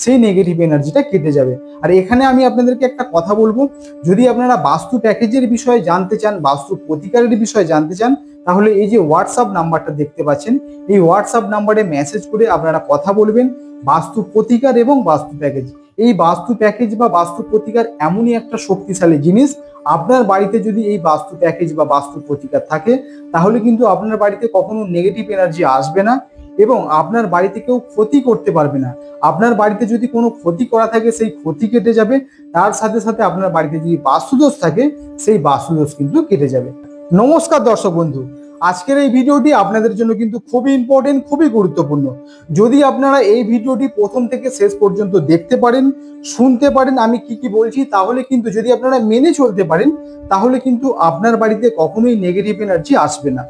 সেই নেগেটিভ এনার্জিটা কেটে যাবে। আর এখানে আমি আপনাদেরকে একটা কথা বলবো, যদি আপনারা বাস্তু প্যাকেজের বিষয়ে জানতে চান, বাস্তু প্রতিকারের বিষয়ে জানতে চান, তাহলে এই যে হোয়াটসঅ্যাপ নাম্বারটা দেখতে পাচ্ছেন, এই হোয়াটসঅ্যাপ নাম্বারে মেসেজ করে আপনারা কথা বলবেন বাস্তু প্রতিকার এবং বাস্তু প্যাকেজ। এই বাস্তু প্যাকেজ বা বাস্তু প্রতিকার এমনই একটা শক্তিশালী জিনিস, আপনার বাড়িতে যদি এই বাস্তু প্যাকেজ বা বাস্তু প্রতিকার থাকে তাহলে কিন্তু আপনার বাড়িতে কখনো নেগেটিভ এনার্জি আসবে না এবং আপনার বাড়িতে কেউ ক্ষতি করতে পারবে না। আপনার বাড়িতে যদি কোনো ক্ষতি করা থাকে সেই ক্ষতি কেটে যাবে, তার সাথে সাথে আপনার বাড়িতে যদি বাস্তুদোষ থাকে সেই বাস্তুদোষ কিন্তু কেটে যাবে। নমস্কার দর্শক বন্ধু, আজকের এই ভিডিওটি আপনাদের জন্য কিন্তু খুবই ইম্পর্টেন্ট, খুবই গুরুত্বপূর্ণ। যদি আপনারা এই ভিডিওটি প্রথম থেকে শেষ পর্যন্ত দেখতে পারেন, শুনতে পারেন আমি কি কি বলছি, তাহলে কিন্তু যদি আপনারা মেনে চলতে পারেন তাহলে কিন্তু আপনার বাড়িতে কখনোই নেগেটিভ এনার্জি আসবে না।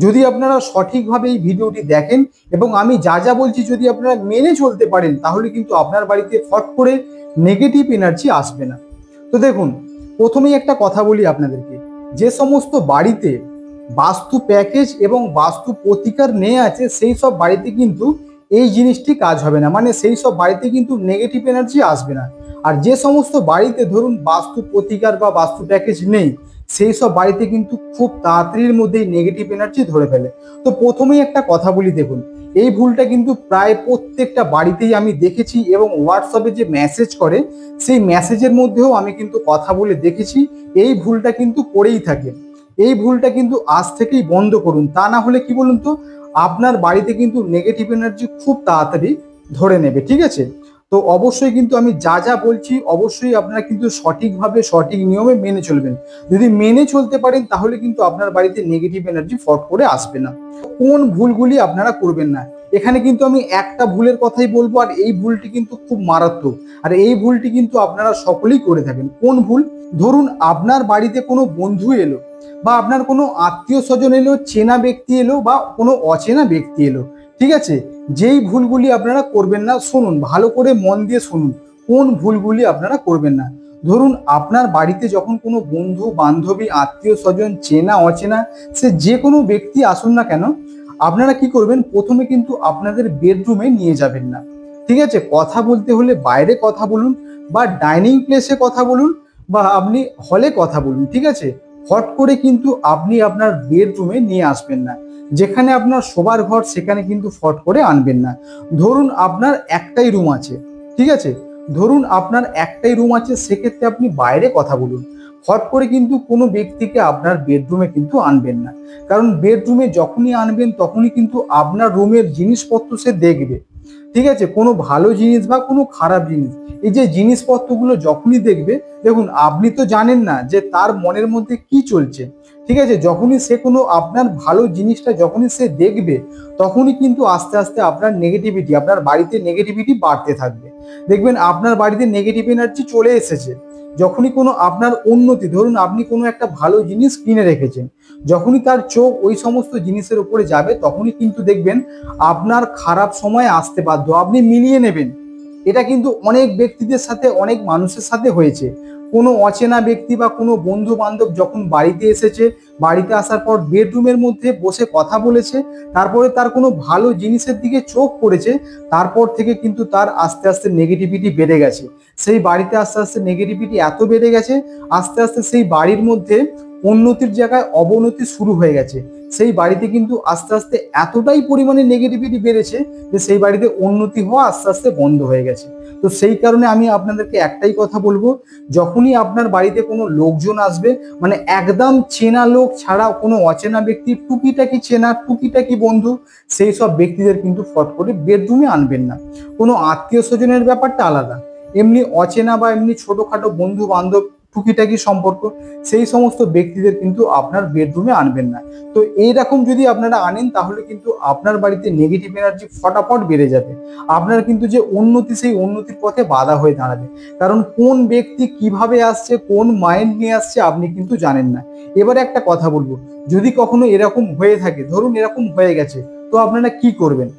যদি আপনারা সঠিকভাবে এই ভিডিওটি দেখেন এবং আমি যা যা বলছি যদি আপনারা মেনে চলতে পারেন তাহলে কিন্তু আপনার বাড়িতে ফট করে নেগেটিভ এনার্জি আসবে না। তো দেখুন, প্রথমেই একটা কথা বলি আপনাদেরকে, যে সমস্ত বাড়িতে বাস্তু প্যাকেজ এবং বাস্তু প্রতিকার নিয়ে আছে সেই সব বাড়িতে কিন্তু এই জিনিসটি কাজ হবে না, মানে সেই সব বাড়িতে কিন্তু নেগেটিভ এনার্জি আসবে না। আর যে সমস্ত বাড়িতে ধরুন বাস্তু প্রতিকার বা বাস্তু প্যাকেজ নেই সেই সব বাড়িতে কিন্তু খুব তাড়াতাড়ির মধ্যেই নেগেটিভ এনার্জি ধরে ফেলে। তো প্রথমেই একটা কথা বলি, দেখুন এই ভুলটা কিন্তু প্রায় প্রত্যেকটা বাড়িতেই আমি দেখেছি এবং হোয়াটসঅ্যাপে যে মেসেজ করে সেই মেসেজের মধ্যেও আমি কিন্তু কথা বলে দেখেছি, এই ভুলটা কিন্তু করেই থাকে। এই ভুলটা কিন্তু আজ থেকেই বন্ধ করুন, তা না হলে কি বলুন তো, আপনার বাড়িতে কিন্তু নেগেটিভ এনার্জি খুব তাড়াতাড়ি ধরে নেবে। ঠিক আছে, তো অবশ্যই কিন্তু আমি যা যা বলছি অবশ্যই আপনারা কিন্তু সঠিকভাবে সঠিক নিয়মে মেনে চলবেন। যদি মেনে চলতে পারেন তাহলে কিন্তু আপনার বাড়িতে নেগেটিভ এনার্জি ফট করে আসবে না। কোন ভুলগুলি আপনারা করবেন না, এখানে কিন্তু আমি একটা ভুলের কথাই বলবো, আর এই ভুলটি কিন্তু খুব মারাত্মক, আর এই ভুলটি কিন্তু আপনারা সকলেই করে থাকেন। কোন ভুল? ধরুন আপনার বাড়িতে কোনো বন্ধু এলো বা আপনার কোনো আত্মীয় স্বজন এলো, চেনা ব্যক্তি এলো বা কোনো অচেনা ব্যক্তি এলো, ঠিক আছে, যেই ভুলগুলি আপনারা করবেন না, শুনুন ভালো করে মন দিয়ে শুনুন, কোন ভুলগুলি আপনারা করবেন না। ধরুন আপনার বাড়িতে যখন কোনো বন্ধু বান্ধবী আত্মীয় স্বজন চেনা অচেনা সে যে কোনো ব্যক্তি আসুন না কেন, আপনারা কি করবেন, প্রথমে কিন্তু আপনাদের বেডরুমে নিয়ে যাবেন না। ঠিক আছে, কথা বলতে হলে বাইরে কথা বলুন বা ডাইনিং প্লেসে কথা বলুন বা আপনি হলে কথা বলুন। ঠিক আছে, হট করে কিন্তু আপনি আপনার বেডরুমে নিয়ে আসবেন না। যেখানে আপনার শোবার ঘর সেখানে কিন্তু ফট করে আনবেন না। ধরুন আপনার একটাই রুম আছে, ঠিক আছে, ধরুন আপনার একটাই রুম আছে, সেক্ষেত্রে আপনি বাইরে কথা বলুন। হট করে কিন্তু কোনো ব্যক্তিকে আপনার বেডরুমে কিন্তু আনবেন না, কারণ বেডরুমে যখনই আনবেন তখনই কিন্তু আপনার রুমের জিনিসপত্র সে দেখবে। ঠিক আছে, কোনো ভালো জিনিস বা কোনো খারাপ জিনিস, এই যে জিনিসপত্রগুলো যখনই দেখবে, দেখুন আপনি তো জানেন না যে তার মনের মধ্যে কি চলছে। ঠিক আছে, যখনই সে কোনো আপনার ভালো জিনিসটা যখনই সে দেখবে তখনই কিন্তু আস্তে আস্তে আপনার নেগেটিভিটি, আপনার বাড়িতে নেগেটিভিটি বাড়তে থাকবে। দেখবেন আপনার বাড়িতে নেগেটিভ এনার্জি চলে এসেছে। যখনই কোনো আপনার উন্নতি, ধরুন আপনি কোনো একটা ভালো জিনিস কিনে রেখেছেন, যখনই তার চোখ ওই সমস্ত জিনিসের উপরে যাবে তখনই কিন্তু দেখবেন আপনার খারাপ সময় আসতে বাধ্য, আপনি মিলিয়ে নেবেন। এটা কিন্তু অনেক ব্যক্তিদের সাথে, অনেক মানুষের সাথে হয়েছে। কোনো অচেনা ব্যক্তি বা কোনো বন্ধু বান্ধব যখন বাড়িতে এসেছে, বাড়িতে আসার পর বেডরুমের মধ্যে বসে কথা বলেছে, তারপরে তার কোনো ভালো জিনিসের দিকে চোখ পড়েছে, তারপর থেকে কিন্তু তার আস্তে আস্তে নেগেটিভিটি বেড়ে গেছে। সেই বাড়িতে আস্তে আস্তে নেগেটিভিটি এত বেড়ে গেছে, আস্তে আস্তে সেই বাড়ির মধ্যে উন্নতির জায়গায় অবনতি শুরু হয়ে গেছে। সেই বাড়িতে কিন্তু আস্তে আস্তে এতটাই পরিমাণে নেগেটিভিটি বেড়েছে যে সেই বাড়িতে উন্নতি হওয়া আস্তে আস্তে বন্ধ হয়ে গেছে। তো সেই কারণে আমি আপনাদেরকে একটাই কথা বলবো, যখনই আপনার বাড়িতে কোনো লোকজন আসবে, মানে একদম চেনা লোক ছাড়া কোনো অচেনা ব্যক্তি, টুকিটাকি চেনা টুকিটাকি বন্ধু, সেই সব ব্যক্তিদের কিন্তু ফট করে বেডরুমে আনবেন না। কোনো আত্মীয় স্বজনের ব্যাপারটা আলাদা, এমনি অচেনা বা এমনি ছোটখাটো বন্ধু বান্ধব টুকিটাকি সম্পর্ক, সেই সমস্ত ব্যক্তিদের কিন্তু আপনার বেডরুমে আনবেন না। তো এইরকম যদি আপনারা আনেন তাহলে কিন্তু আপনার বাড়িতে নেগেটিভ এনার্জি ফটাফট বেড়ে যাবে। আপনার কিন্তু যে উন্নতি, সেই উন্নতির পথে বাধা হয়ে দাঁড়াবে। কারণ কোন ব্যক্তি কিভাবে আসছে, কোন মাইন্ড নিয়ে আসছে আপনি কিন্তু জানেন না। এবারে একটা কথা বলবো, যদি কখনো এরকম হয়ে থাকে, ধরুন এরকম হয়ে গেছে, তো আপনারা কি করবেন?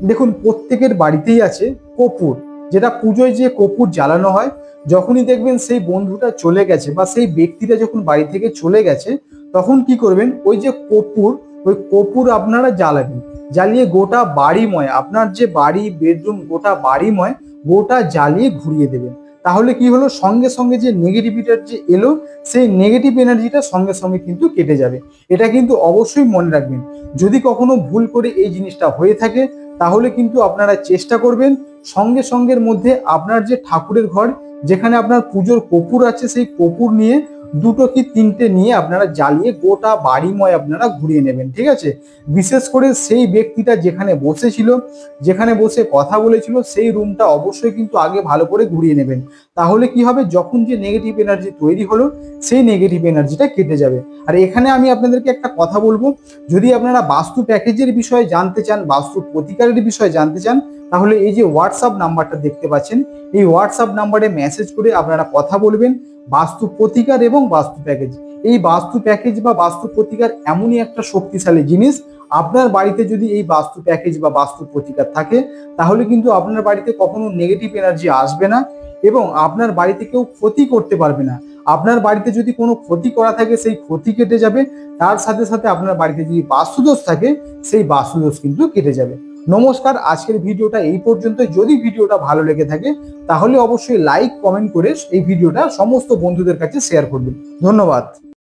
দেখুন প্রত্যেকের বাড়িতেই আছে কর্পূর, যেটা পুজোয় যে কর্পূর জ্বালানো হয়। যখনই দেখবেন সেই বন্ধুটা চলে গেছে বা সেই ব্যক্তিটা যখন বাড়ি থেকে চলে গেছে, তখন কি করবেন, ওই যে কর্পূর ওই কর্পূর আপনারা জ্বালাবেন, জ্বালিয়ে গোটা বাড়িময়, আপনার যে বাড়ি বেডরুম গোটা বাড়িময় গোটা জ্বালিয়ে ঘুরিয়ে দেবেন। তাহলে কি হলো, সঙ্গে সঙ্গে যে নেগেটিভিটার যে এলো সেই নেগেটিভ এনার্জিটা সঙ্গে সঙ্গে কিন্তু কেটে যাবে। এটা কিন্তু অবশ্যই মনে রাখবেন। যদি কখনো ভুল করে এই জিনিসটা হয়ে থাকে তাহলে কিন্তু আপনারা চেষ্টা করবেন সঙ্গে সঙ্গের মধ্যে আপনার যে ঠাকুরের ঘর যেখানে আপনার পুজোর কর্পূর আছে সেই কর্পূর নিয়ে 2টো কি 3টে নিয়ে আপনারা জ্বালিয়ে গোটা বাড়িময় আপনারা ঘুরিয়ে নেবেন, ঠিক আছে। বিশেষ করে সেই ব্যক্তিটা যেখানে বসেছিল, যেখানে বসে কথা বলেছিল সেই রুমটা অবশ্যই কিন্তু আগে ভালো করে ঘুরিয়ে নেবেন। তাহলে কি হবে, যখন যে নেগেটিভ এনার্জি তৈরি হলো সেই নেগেটিভ এনার্জিটা কেটে যাবে। আর এখানে আমি আপনাদেরকে একটা কথা বলবো, যদি আপনারা বাস্তু প্যাকেজের বিষয়ে জানতে চান, বাস্তু প্রতিকারের বিষয়ে জানতে চান, তাহলে এই যে হোয়াটসঅ্যাপ নাম্বারটা দেখতে পাচ্ছেন এই হোয়াটসঅ্যাপ নাম্বারে মেসেজ করে আপনারা কথা বলবেন বাস্তু প্রতিকার এবং বাস্তু প্যাকেজ। এই বাস্তু প্যাকেজ বা বাস্তু প্রতিকার এমনই একটা শক্তিশালী জিনিস, আপনার বাড়িতে যদি এই বাস্তু প্যাকেজ বা বাস্তু প্রতিকার থাকে তাহলে কিন্তু আপনার বাড়িতে কখনো নেগেটিভ এনার্জি আসবে না এবং আপনার বাড়িতে কেউ ক্ষতি করতে পারবে না। আপনার বাড়িতে যদি কোনো ক্ষতি করা থাকে সেই ক্ষতি কেটে যাবে, তার সাথে সাথে আপনার বাড়িতে যদি বাস্তুদোষ থাকে সেই বাস্তুদোষ কিন্তু কেটে যাবে। নমস্কার, আজকের ভিডিওটা এই পর্যন্ত। যদি ভিডিওটা ভালো লেগে থাকে তাহলে অবশ্যই লাইক কমেন্ট করে এই ভিডিওটা সমস্ত বন্ধুদের কাছে শেয়ার করবেন। ধন্যবাদ।